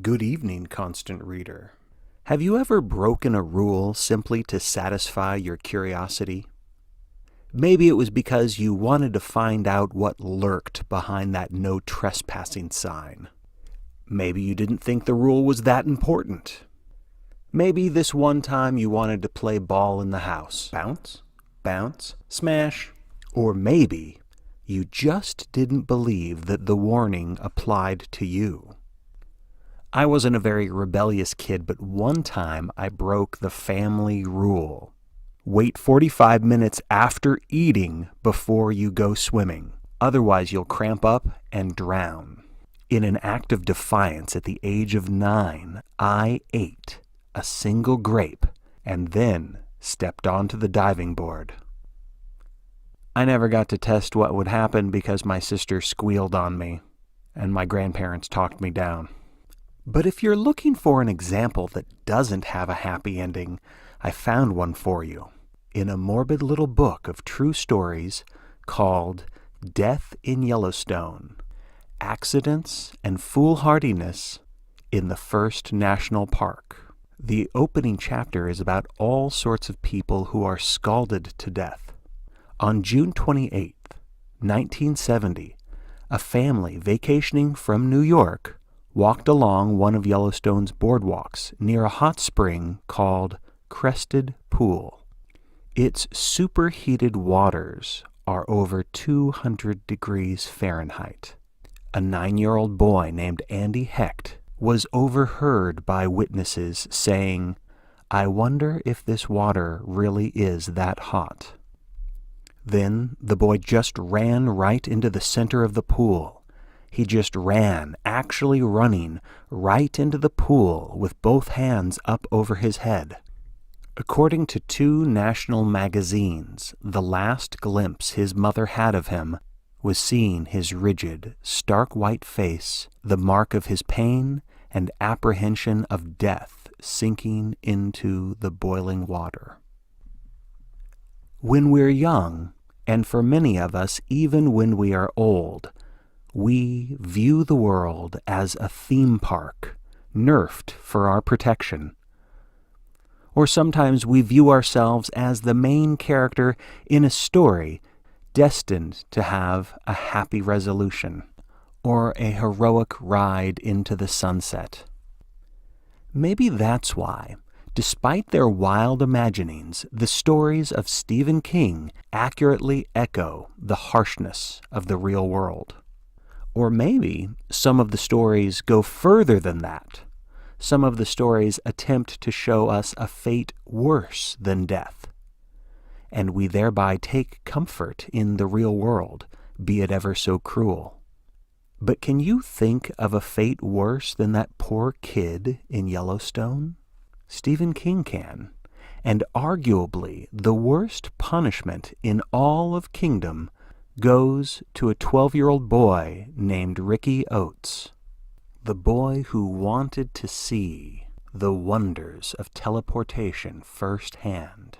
Good evening, constant reader. Have you ever broken a rule simply to satisfy your curiosity? Maybe it was because you wanted to find out what lurked behind that no trespassing sign. Maybe you didn't think the rule was that important. Maybe this one time you wanted to play ball in the house. Bounce, bounce, smash. Or maybe you just didn't believe that the warning applied to you. I wasn't a very rebellious kid, but one time I broke the family rule. Wait 45 minutes after eating before you go swimming. Otherwise, you'll cramp up and drown. In an act of defiance at the age of 9, I ate a single grape and then stepped onto the diving board. I never got to test what would happen because my sister squealed on me and my grandparents talked me down. But if you're looking for an example that doesn't have a happy ending, I found one for you in a morbid little book of true stories called Death in Yellowstone: Accidents and Foolhardiness in the First National Park. The opening chapter is about all sorts of people who are scalded to death. On June 28, 1970, a family vacationing from New York walked along one of Yellowstone's boardwalks near a hot spring called Crested Pool. Its superheated waters are over 200 degrees Fahrenheit. A 9-year-old boy named Andy Hecht was overheard by witnesses saying, "I wonder if this water really is that hot." Then the boy just ran right into the center of the pool. He just ran, actually running, right into the pool with both hands up over his head. According to 2 national magazines, the last glimpse his mother had of him was seeing his rigid, stark white face, the mark of his pain and apprehension of death sinking into the boiling water. When we're young, and for many of us even when we are old, we view the world as a theme park, nerfed for our protection. Or sometimes we view ourselves as the main character in a story destined to have a happy resolution, or a heroic ride into the sunset. Maybe that's why, despite their wild imaginings, the stories of Stephen King accurately echo the harshness of the real world. Or maybe some of the stories go further than that. Some of the stories attempt to show us a fate worse than death, and we thereby take comfort in the real world, be it ever so cruel. But can you think of a fate worse than that poor kid in Yellowstone? Stephen King can, and arguably the worst punishment in all of Kingdom goes to a 12-year-old boy named Ricky Oats, the boy who wanted to see the wonders of teleportation firsthand.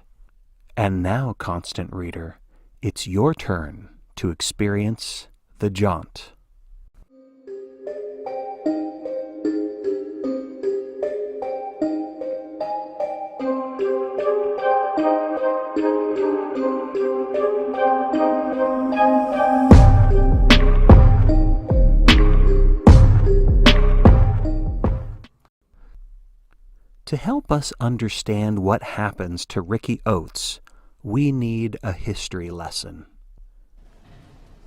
And now, constant reader, it's your turn to experience the Jaunt. To help us understand what happens to Ricky Oats, we need a history lesson.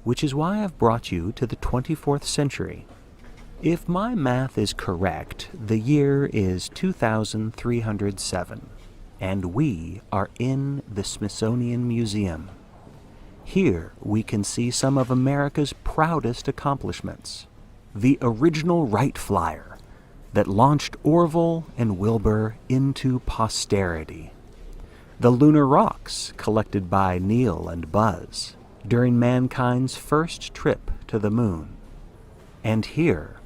Which is why I've brought you to the 24th century. If my math is correct, the year is 2307, and we are in the Smithsonian Museum. Here we can see some of America's proudest accomplishments. The original Wright Flyer that launched Orville and Wilbur into posterity. The lunar rocks collected by Neil and Buzz during mankind's first trip to the moon. And here,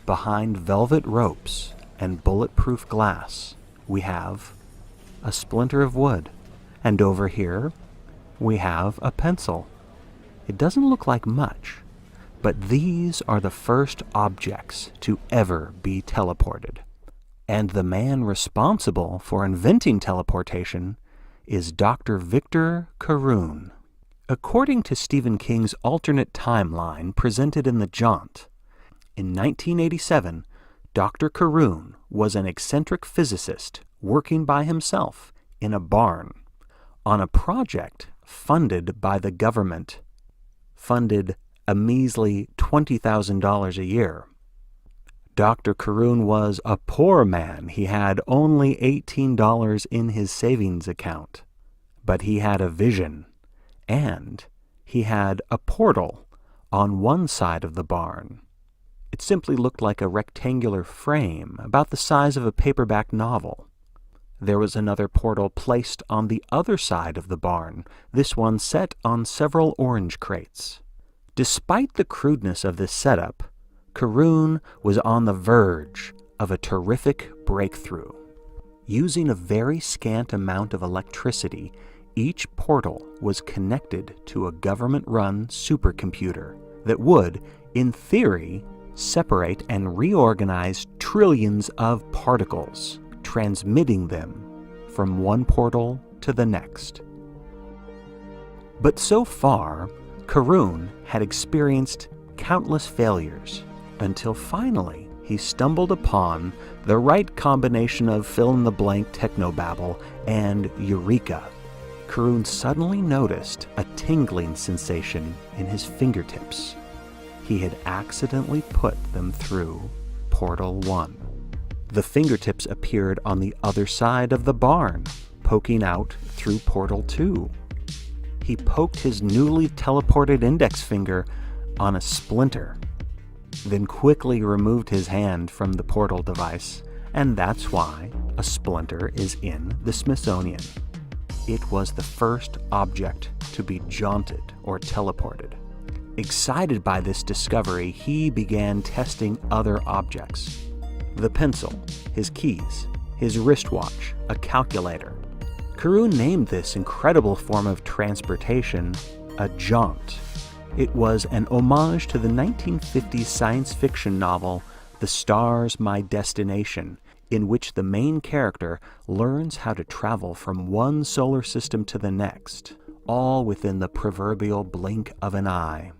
behind velvet ropes and bulletproof glass, we have a splinter of wood. And over here, we have a pencil. It doesn't look like much, But these are the first objects to ever be teleported. And the man responsible for inventing teleportation is Dr. Victor Carroon. According to Stephen King's alternate timeline presented in the Jaunt, in 1987, Dr. Carroon was an eccentric physicist working by himself in a barn on a project funded by the government, funded a measly $20,000 a year. Dr. Carroon was a poor man. He had only $18 in his savings account. But he had a vision, and he had a portal on one side of the barn. It simply looked like a rectangular frame, about the size of a paperback novel. There was another portal placed on the other side of the barn, this one set on several orange crates. Despite the crudeness of this setup, Carroon was on the verge of a terrific breakthrough. Using a very scant amount of electricity, each portal was connected to a government-run supercomputer that would, in theory, separate and reorganize trillions of particles, transmitting them from one portal to the next. But so far, Carroon had experienced countless failures, until finally he stumbled upon the right combination of fill-in-the-blank technobabble and eureka. Carroon suddenly noticed a tingling sensation in his fingertips. He had accidentally put them through Portal 1. The fingertips appeared on the other side of the barn, poking out through Portal 2. He poked his newly teleported index finger on a splinter, then quickly removed his hand from the portal device, and that's why a splinter is in the Smithsonian. It was the first object to be jaunted or teleported. Excited by this discovery, he began testing other objects. The pencil, his keys, his wristwatch, a calculator. Carroon named this incredible form of transportation a jaunt. It was an homage to the 1950s science fiction novel The Star's My Destination, in which the main character learns how to travel from one solar system to the next, all within the proverbial blink of an eye.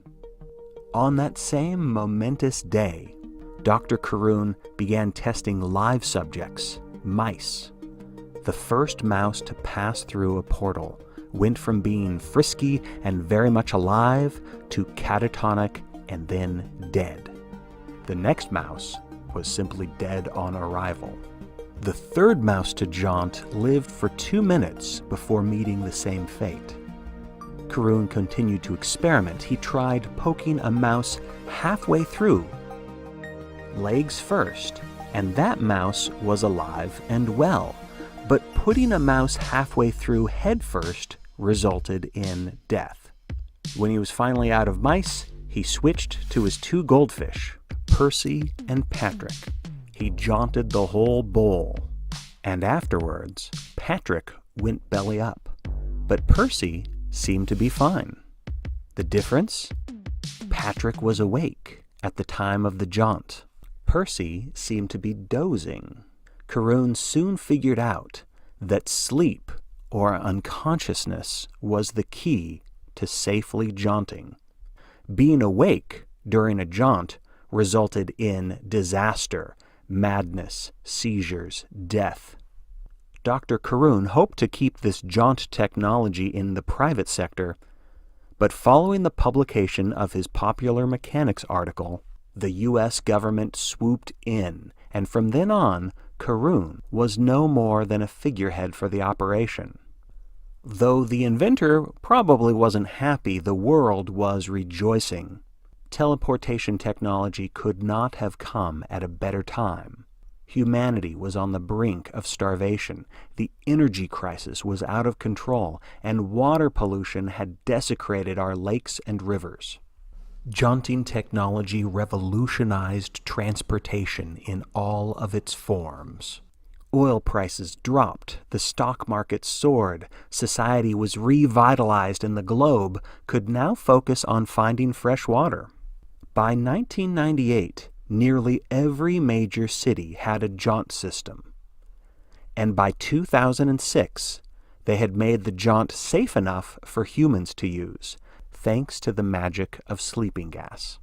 On that same momentous day, Dr. Carroon began testing live subjects, mice. The first mouse to pass through a portal went from being frisky and very much alive to catatonic and then dead. The next mouse was simply dead on arrival. The third mouse to jaunt lived for 2 minutes before meeting the same fate. Carroon continued to experiment. He tried poking a mouse halfway through, legs first, and that mouse was alive and well. But putting a mouse halfway through head first resulted in death. When he was finally out of mice, he switched to his 2 goldfish, Percy and Patrick. He jaunted the whole bowl. And afterwards, Patrick went belly up, but Percy seemed to be fine. The difference? Patrick was awake at the time of the jaunt. Percy seemed to be dozing. Carroon soon figured out that sleep or unconsciousness was the key to safely jaunting. Being awake during a jaunt resulted in disaster, madness, seizures, death. Dr. Carroon hoped to keep this jaunt technology in the private sector, but following the publication of his Popular Mechanics article, the U.S. government swooped in, and from then on, Carroon was no more than a figurehead for the operation. Though the inventor probably wasn't happy, the world was rejoicing. Teleportation technology could not have come at a better time. Humanity was on the brink of starvation, the energy crisis was out of control, and water pollution had desecrated our lakes and rivers. Jaunting technology revolutionized transportation in all of its forms. Oil prices dropped, the stock market soared, society was revitalized, and the globe could now focus on finding fresh water. By 1998, nearly every major city had a Jaunt system. And by 2006, they had made the Jaunt safe enough for humans to use, thanks to the magic of sleeping gas.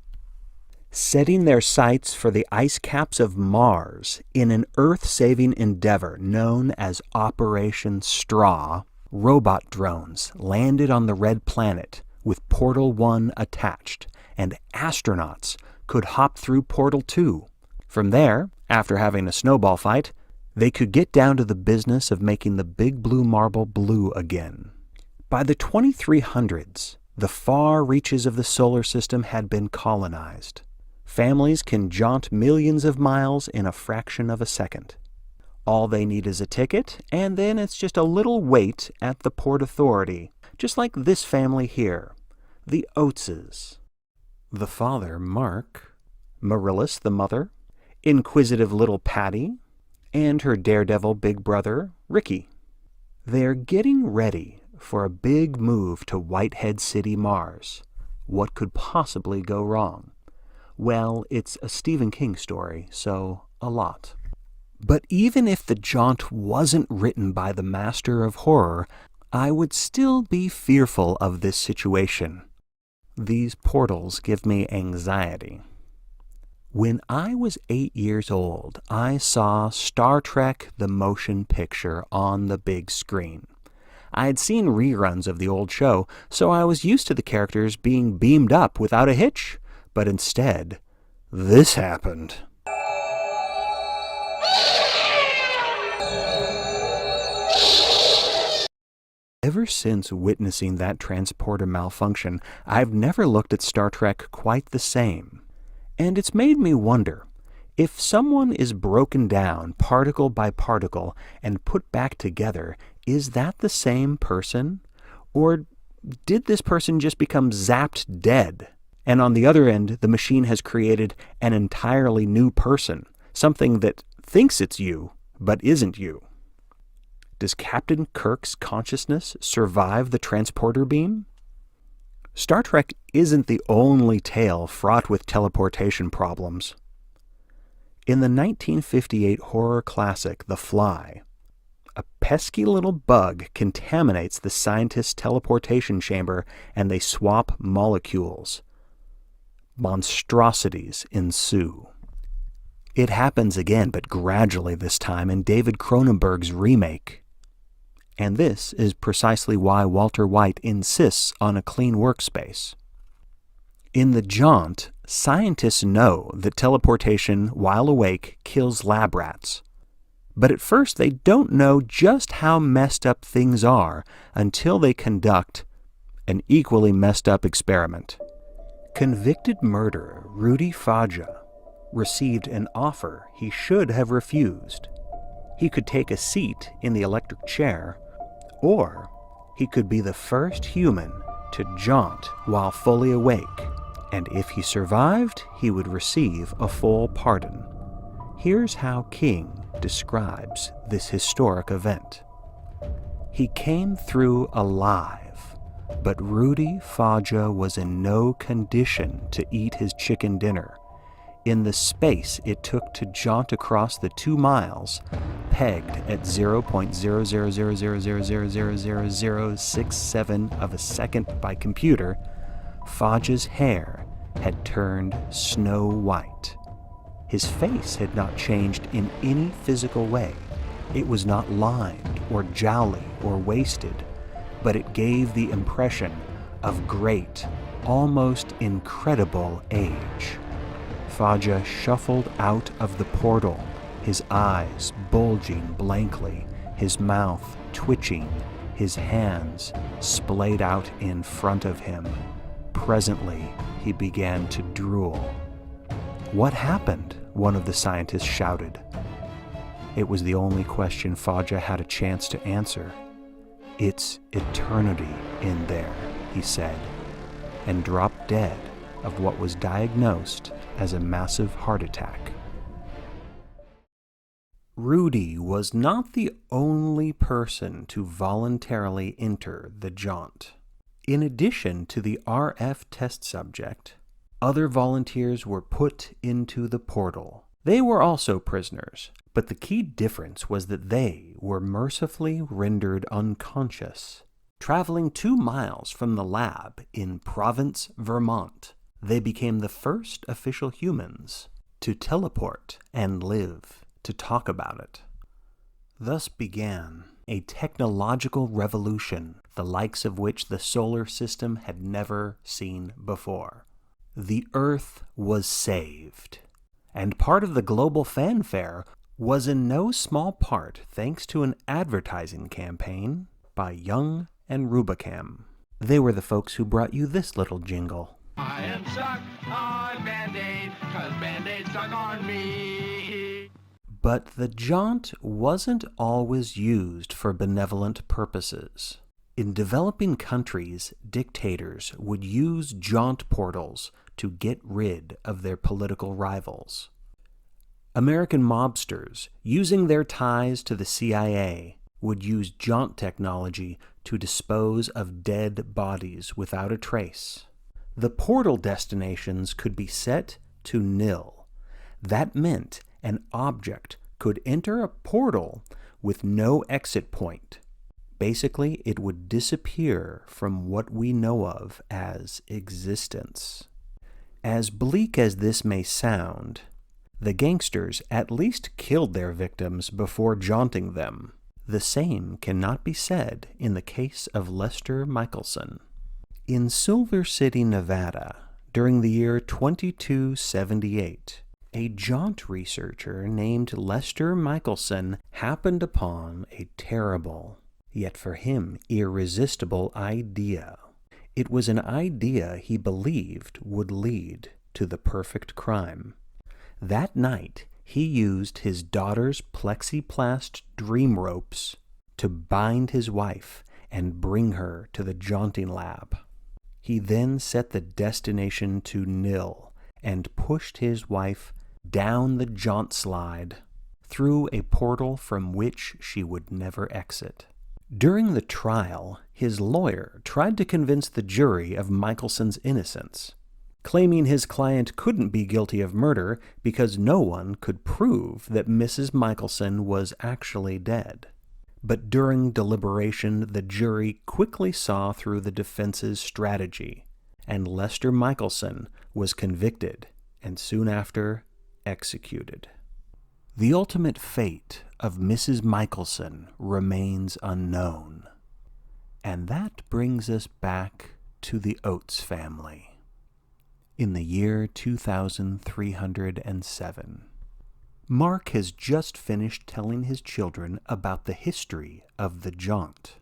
Setting their sights for the ice caps of Mars in an Earth-saving endeavor known as Operation Straw, robot drones landed on the Red Planet with Portal 1 attached, and astronauts could hop through Portal 2. From there, after having a snowball fight, they could get down to the business of making the big blue marble blue again. By the 2300s, the far reaches of the solar system had been colonized. Families can jaunt millions of miles in a fraction of a second. All they need is a ticket, and then it's just a little wait at the Port Authority, just like this family here, the Oatses. The father, Mark, Marillis, the mother, inquisitive little Patty, and her daredevil big brother, Ricky. They're getting ready for a big move to Whitehead City, Mars. What could possibly go wrong? Well, it's a Stephen King story, so a lot. But even if the Jaunt wasn't written by the master of horror, I would still be fearful of this situation. These portals give me anxiety. When I was 8 years old, I saw Star Trek the Motion Picture on the big screen. I had seen reruns of the old show, so I was used to the characters being beamed up without a hitch. But instead, this happened. Ever since witnessing that transporter malfunction, I've never looked at Star Trek quite the same. And it's made me wonder, if someone is broken down particle by particle and put back together, is that the same person? Or did this person just become zapped dead? And on the other end, the machine has created an entirely new person, something that thinks it's you, but isn't you. Does Captain Kirk's consciousness survive the transporter beam? Star Trek isn't the only tale fraught with teleportation problems. In the 1958 horror classic The Fly, a pesky little bug contaminates the scientist's teleportation chamber and they swap molecules. Monstrosities ensue. It happens again, but gradually this time in David Cronenberg's remake. And this is precisely why Walter White insists on a clean workspace. In the Jaunt, scientists know that teleportation while awake kills lab rats. But at first they don't know just how messed up things are until they conduct an equally messed up experiment. Convicted murderer Rudy Faja received an offer he should have refused. He could take a seat in the electric chair, or he could be the first human to jaunt while fully awake, and if he survived, he would receive a full pardon. Here's how King describes this historic event. He came through alive, but Rudy Faja was in no condition to eat his chicken dinner. In the space it took to jaunt across the 2 miles, pegged at 0.0000000067 of a second by computer, Faja's hair had turned snow white. His face had not changed in any physical way. It was not lined or jowly or wasted, but it gave the impression of great, almost incredible age. Faja shuffled out of the portal, his eyes bulging blankly, his mouth twitching, his hands splayed out in front of him. Presently, he began to drool. "What happened?" one of the scientists shouted. It was the only question Faja had a chance to answer. "It's eternity in there," he said, and dropped dead of what was diagnosed as a massive heart attack. Rudy was not the only person to voluntarily enter the Jaunt. In addition to the RF test subject, Other volunteers were put into the portal. They were also prisoners, but the key difference was that they were mercifully rendered unconscious. Traveling 2 miles from the lab in Province, Vermont, they became the first official humans to teleport and live to talk about it. Thus began a technological revolution, the likes of which the solar system had never seen before. The Earth was saved, and part of the global fanfare was in no small part thanks to an advertising campaign by Young and Rubicam. They were the folks who brought you this little jingle. I am stuck on Band-Aid, 'cause Band-Aid stuck on me. But the Jaunt wasn't always used for benevolent purposes. In developing countries, dictators would use Jaunt portals to get rid of their political rivals. American mobsters, using their ties to the CIA, would use Jaunt technology to dispose of dead bodies without a trace. The portal destinations could be set to nil. That meant an object could enter a portal with no exit point. Basically, it would disappear from what we know of as existence. As bleak as this may sound, the gangsters at least killed their victims before jaunting them. The same cannot be said in the case of Lester Michelson. In Silver City, Nevada, during the year 2278, a Jaunt researcher named Lester Michelson happened upon a terrible, yet for him irresistible idea. It was an idea he believed would lead to the perfect crime. That night, he used his daughter's plexiplast dream ropes to bind his wife and bring her to the jaunting lab. He then set the destination to nil and pushed his wife down the jaunt slide through a portal from which she would never exit. During the trial, his lawyer tried to convince the jury of Michelson's innocence, claiming his client couldn't be guilty of murder because no one could prove that Mrs. Michelson was actually dead. But during deliberation, the jury quickly saw through the defense's strategy, and Lester Michelson was convicted and soon after executed. The ultimate fate of Mrs. Michelson remains unknown. And that brings us back to the Oats family. In the year 2307, Mark has just finished telling his children about the history of the Jaunt.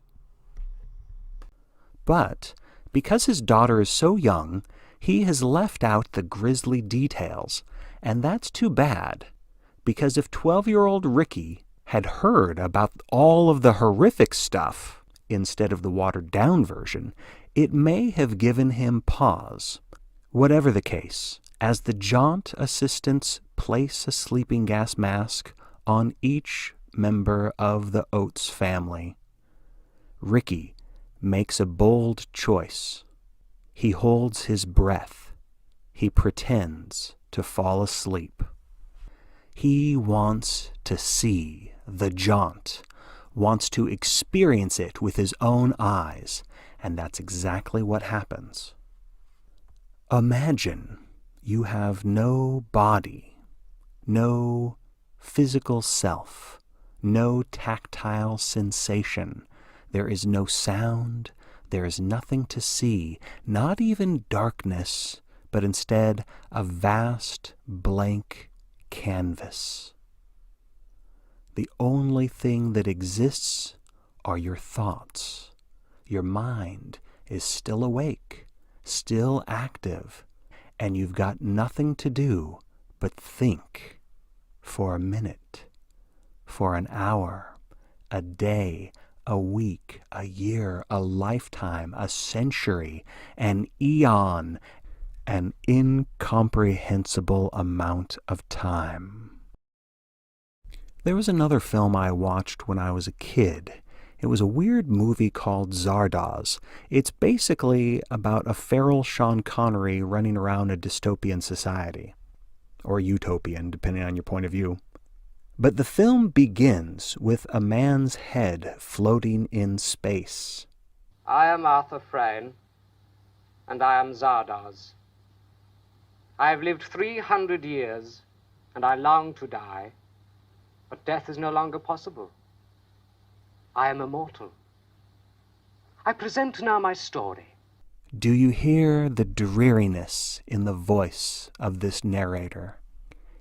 But because his daughter is so young, he has left out the grisly details, and that's too bad, because if 12-year-old Ricky had heard about all of the horrific stuff instead of the watered-down version, it may have given him pause. Whatever the case, as the Jaunt assistants place a sleeping gas mask on each member of the Oats family, Ricky makes a bold choice. He holds his breath. He pretends to fall asleep. He wants to see the Jaunt, wants to experience it with his own eyes, and that's exactly what happens. Imagine you have no body, no physical self, no tactile sensation. There is no sound, there is nothing to see, not even darkness, but instead a vast blank canvas. The only thing that exists are your thoughts. Your mind is still awake, still active, and you've got nothing to do but think for a minute, for an hour, a day, a week, a year, a lifetime, a century, an eon, an incomprehensible amount of time. There was another film I watched when I was a kid. It was a weird movie called Zardoz. It's basically about a feral Sean Connery running around a dystopian society. Or utopian, depending on your point of view. But the film begins with a man's head floating in space. I am Arthur Frayne, and I am Zardoz. I have lived 300 years, and I long to die, but death is no longer possible. I am immortal. I present now my story. Do you hear the dreariness in the voice of this narrator?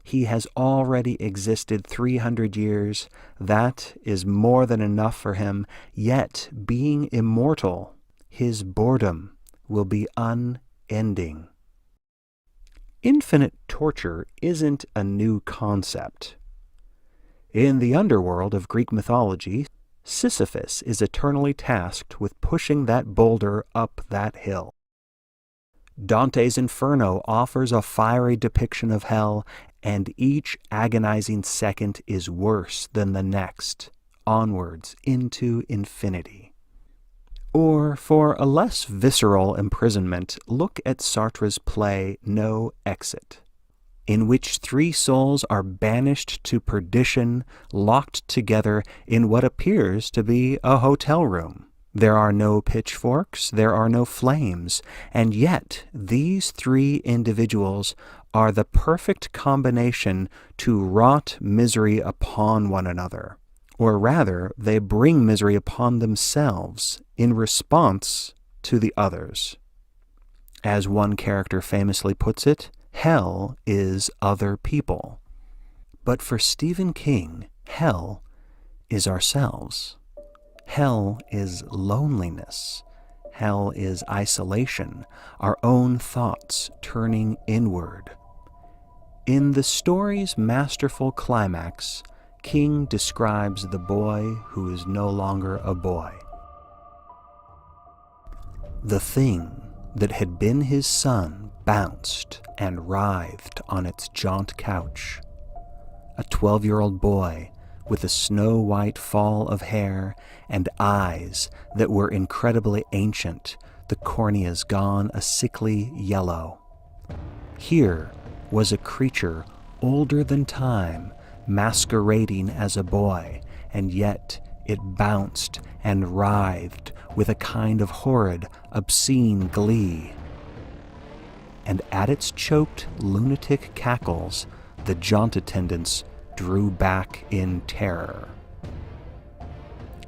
He has already existed 300 years. That is more than enough for him. Yet, being immortal, his boredom will be unending. Infinite torture isn't a new concept. In the underworld of Greek mythology, Sisyphus is eternally tasked with pushing that boulder up that hill. Dante's Inferno offers a fiery depiction of hell, and each agonizing second is worse than the next, onwards into infinity. Or, for a less visceral imprisonment, look at Sartre's play No Exit, in which three souls are banished to perdition, locked together in what appears to be a hotel room. There are no pitchforks, there are no flames, and yet these three individuals are the perfect combination to wrought misery upon one another. Or rather, they bring misery upon themselves in response to the others. As one character famously puts it, hell is other people. But for Stephen King, hell is ourselves. Hell is loneliness. Hell is isolation, our own thoughts turning inward. In the story's masterful climax, King describes the boy who is no longer a boy. The thing that had been his son bounced and writhed on its jaunt couch. A 12-year-old boy with a snow-white fall of hair and eyes that were incredibly ancient, the corneas gone a sickly yellow. Here was a creature older than time, masquerading as a boy, and yet it bounced and writhed with a kind of horrid, obscene glee. And at its choked, lunatic cackles, the jaunt attendants drew back in terror.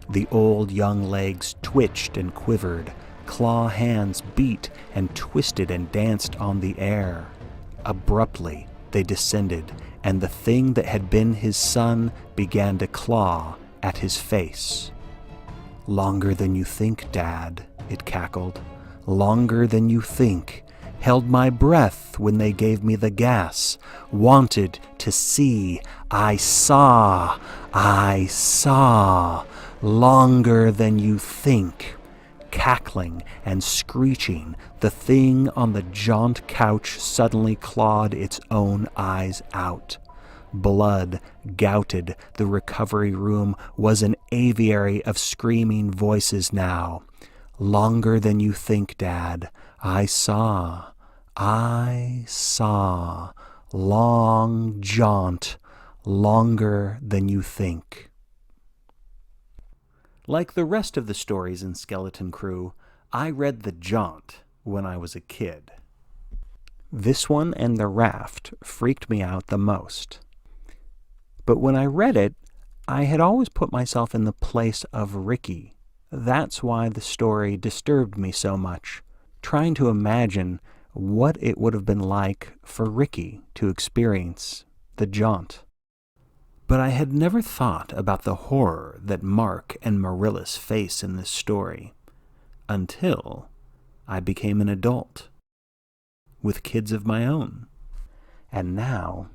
The old young legs twitched and quivered, claw hands beat and twisted and danced on the air. Abruptly, they descended, and the thing that had been his son began to claw at his face. "Longer than you think, Dad," it cackled. "Longer than you think. Held my breath when they gave me the gas. Wanted to see. I saw. Longer than you think." Cackling and screeching, the thing on the jaunt couch suddenly clawed its own eyes out. Blood gouted the recovery room, was an aviary of screaming voices now. "Longer than you think, Dad. I saw. Long jaunt. Longer than you think." Like the rest of the stories in Skeleton Crew, I read The Jaunt when I was a kid. This one and The Raft freaked me out the most. But when I read it, I had always put myself in the place of Ricky. That's why the story disturbed me so much, trying to imagine what it would have been like for Ricky to experience the jaunt. But I had never thought about the horror that Mark and Marillus face in this story until I became an adult with kids of my own. And now,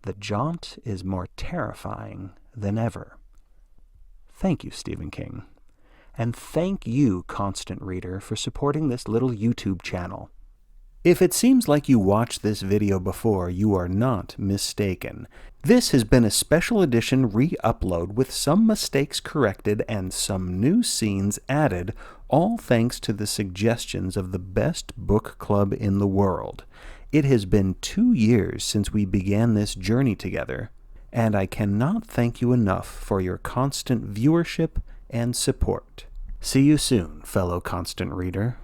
the jaunt is more terrifying than ever. Thank you, Stephen King. And thank you, constant reader, for supporting this little YouTube channel. If it seems like you watched this video before, you are not mistaken. This has been a special edition re-upload with some mistakes corrected and some new scenes added, all thanks to the suggestions of the best book club in the world. It has been 2 years since we began this journey together, and I cannot thank you enough for your constant viewership and support. See you soon, fellow constant reader.